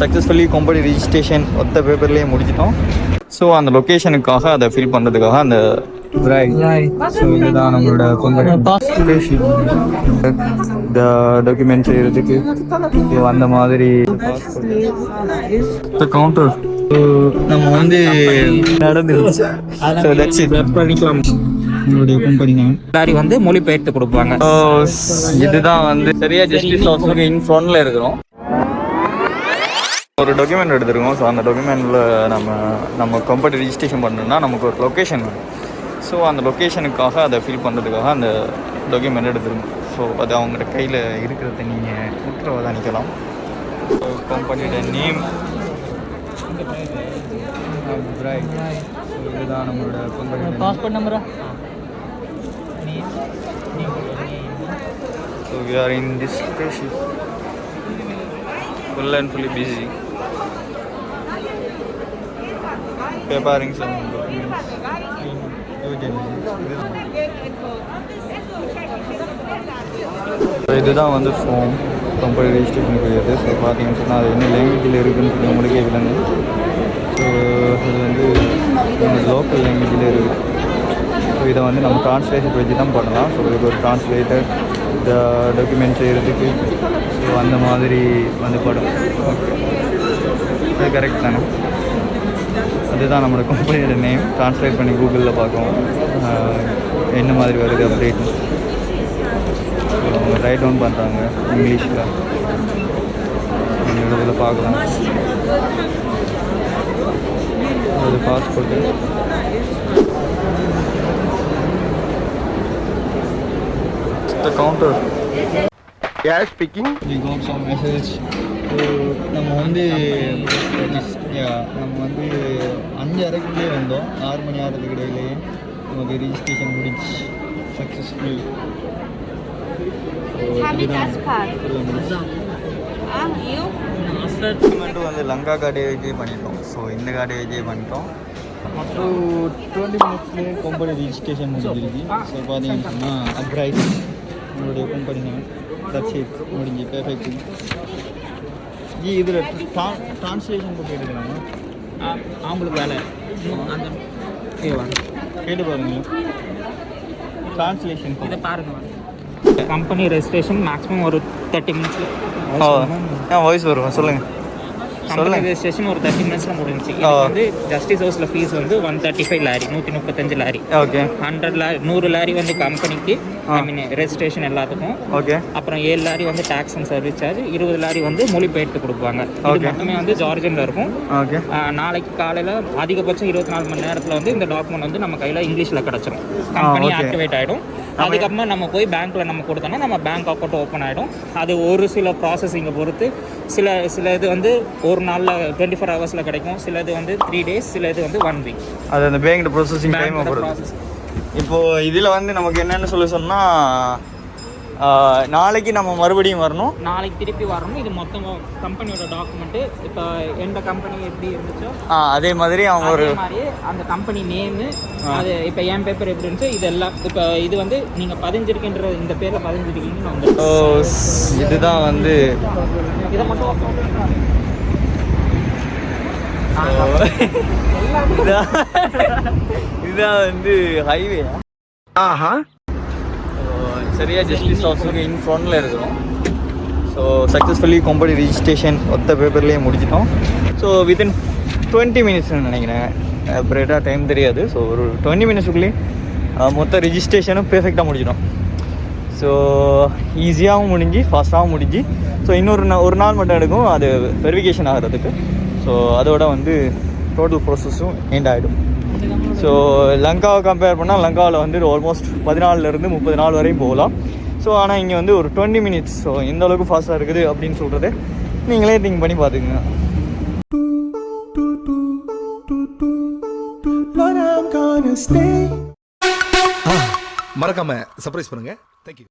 Successfully company registration ஒத்த பேப்பர்லேயே முடிச்சிட்டோம். So அந்த லொக்கேஷனுக்காக அதை ஃபில் பண்ணுறதுக்காக அந்த ஸோ இதுதான் நம்மளோட இந்த டாக்குமெண்ட் செய்கிறதுக்கு இது அந்த மாதிரி கவுண்டர் நம்ம வந்து நடந்துருச்சு. So that's it. பண்ணிக்கலாம். உங்களுடைய கம்பெனி லாரி வந்து மொழிபெயர்த்து கொடுப்பாங்க. இதுதான் வந்து சரியா ஜஸ்டிஸ் ஹவுஸுக்கு இன் ஃப்ரண்ட்ல இருக்கிறோம். ஒரு டாக்குமெண்ட் எடுத்துருக்கோம். ஸோ அந்த டாக்குமெண்ட்டில் நம்ம கம்பெனி ரிஜிஸ்ட்ரேஷன் பண்ணணும்னா நமக்கு ஒரு லொக்கேஷன் வேணும். ஸோ அந்த லொக்கேஷனுக்காக அதை ஃபில் பண்ணுறதுக்காக அந்த டாக்குமெண்ட் எடுத்துருக்கோம். ஸோ அது அவங்களோட கையில் இருக்கிறத நீங்கள் உத்தரவாதம். ஸோ கம்பெனியோட நேம் ஸோ இதுதான் நம்மளோட கம்பெனி பாஸ்போர்ட் நம்பரா. So we are in this location full and fully busy preparing some documents. இதுதான் வந்து ஃபார்ம் கம்பெனி ரிஜிஸ்ட்ரேஷன் கூடியது. ஸோ பார்த்தீங்கன்னு சொன்னால் அது என்ன லாங்குவேஜில் இருக்குதுன்னு சொல்லி உங்களுக்கே விளங்கு. ஸோ அது வந்து லோக்கல் லாங்குவேஜில் இருக்குது. ஸோ இதை வந்து நம்ம ட்ரான்ஸ்லேஷன் வச்சு தான் பண்ணலாம். ஸோ இதுக்கு ஒரு ட்ரான்ஸ்லேட்டர் இந்த டாக்குமெண்ட் செய்கிறதுக்கு ஸோ அந்த மாதிரி வந்து படம் அது கரெக்ட் தானே. அதுதான் நம்மளோட கம்பெனியோட நேம். ட்ரான்ஸ்லேட் பண்ணி கூகுளில் பார்க்கும் என்ன மாதிரி வருது அப்டேட். அவங்க ரைட் டவுன் பண்ணுறாங்க இங்கிலீஷில். நீங்கள் இதில் பார்க்கலாம். அது passport. The counter. Yeah, speaking. We got some message. நம்ம வந்து 5:30 வந்தோம். 6 மணி ஆகிறதுக்கு இடையிலேயே நமக்கு ரிஜிஸ்ட்ரேஷன் முடிச்சு சக்ஸஸ்ஃபுல். வந்து லங்கா கார்டே விஜய் பண்ணிட்டோம். ஸோ இந்த கார்டே விஜய் பண்ணிட்டோம். மற்றும் 20 மினிட்ஸ்லேயே கம்பெனி ரிஜிஸ்ட்ரேஷன் முடிஞ்சிருக்கு. ஸோ பார்த்தீங்கன்னு சொன்னால் அப்ரைட் உங்களுடைய கம்பெனி தச்சு முடிஞ்சு பெர்ஃபெக்ட். ஜி இதில் ட்ரான்ஸ்லேஷன் போட்டு எடுக்கலாமா? அவங்களுக்கு வேலை அந்த கேட்டு பாருங்க. ட்ரான்ஸ்லேஷன் இதை பாருங்கள். கம்பெனி ரெஜிஸ்ட்ரேஷன் மேக்ஸிமம் ஒரு 30 மினிட்ஸில் வாய்ஸ் வரும். சொல்லுங்கள். கம்பெனி ரெஜிஸ்ட்ரேஷன் ஒரு 30 மினிட்ஸில் முடிஞ்சிச்சு. இது வந்து ஜஸ்டிஸ் ஹவுஸில் ஃபீஸ் வந்து 135 lorry, 135 lorry. Okay. 100 lorry, 100 lorry வந்து கம்பெனிக்கு, ஐ மீன் ரெஜிஸ்ட்ரேஷன் எல்லாத்துக்கும். ஓகே. அப்புறம் 7 லாரி வந்து டேக்ஸ் அண்ட் சர்வீஸ் சார்ஜ், 20 லாரி வந்து மொழிபெயர்த்து கொடுப்பாங்க. இது மட்டுமே வந்து ஜார்ஜியனில் இருக்கும். ஓகே. நாளைக்கு காலையில் அதிகபட்சம் 24 மணி நேரத்தில் வந்து இந்த டாக்குமெண்ட் வந்து நம்ம கையில் இங்கிலீஷில் கிடச்சிரும். கம்பெனி ஆக்டிவேட் ஆகிடும். அதுக்கப்புறமா நம்ம போய் பேங்க்கில் நம்ம கொடுத்தோம்னா நம்ம பேங்க் அக்கௌண்ட் ஓப்பன் ஆகிடும். அது ஒரு சில ப்ராசஸிங்கை பொறுத்து சில இது வந்து ஒரு நாளில் 24 ஹவர்ஸில் கிடைக்கும். சில இது வந்து 3 டேஸ், சில இது வந்து 1 வீக். அது அந்த பேங்க் ப்ராசஸிங் டைம் பொறுத்து. இப்போது இதில் வந்து நமக்கு என்னென்னு சொல்லி சொன்னால் நாளைக்கு நம்ம மறுபடியும் வரணும். நாளைக்கு திருப்பி வரணும். இது மொத்தம் கம்பெனியோட டாக்குமெண்ட்டு. இப்போ எந்த கம்பெனி எப்படி இருந்துச்சோ அதே மாதிரி அவங்க ஒரு மாதிரி அந்த கம்பெனி நேமு, அது இப்போ என் பேப்பர் எப்படி இருந்துச்சோ இதெல்லாம். இப்போ இது வந்து நீங்கள் பதிஞ்சிருக்கின்ற இந்த பேரில் பதிஞ்சிருக்கீங்கன்னு வந்து இதுதான் வந்து இதை மட்டும் இதுதான் வந்து ஹைவே. சரியா ஜஸ்டிஸ் ஹவுஸுக்கு இன் ஃப்ரண்ட்டில் இருக்கிறோம். ஸோ சக்ஸஸ்ஃபுல்லி கம்பெனி ரிஜிஸ்ட்ரேஷன் ஒத்த பேப்பர்லேயே முடிச்சிட்டோம். ஸோ வித்தின் 20 மினிட்ஸ்னு நினைக்கிறேன். அப்புறேட்டாக டைம் தெரியாது. ஸோ ஒரு 20 மினிட்ஸுக்குள்ளேயே மொத்த ரிஜிஸ்ட்ரேஷனும் பெர்ஃபெக்டாக முடிச்சிட்டோம். ஸோ ஈஸியாகவும் முடிஞ்சு ஃபாஸ்ட்டாகவும் முடிஞ்சு. ஸோ ஒரு நாள் மட்டும் எடுக்கும் அது வெரிஃபிகேஷன் ஆகிறதுக்கு. ஸோ அதோட வந்து டோட்டல் ப்ராசஸும் எண்ட் ஆகிடும். ஸோ லங்காவை கம்பேர் பண்ணால் லங்காவில் வந்து ஆல்மோஸ்ட் 14 to 30 நாள் வரையும் போகலாம். ஸோ ஆனால் இங்கே வந்து ஒரு 20 மினிட்ஸ். ஸோ எந்த அளவுக்கு ஃபாஸ்ட்டாக இருக்குது அப்படின்னு சொல்கிறது நீங்களே திங்க் பண்ணி பார்த்துக்குங்க. மறக்காம சர்ப்ரைஸ் பண்ணுங்க. தேங்க்யூ.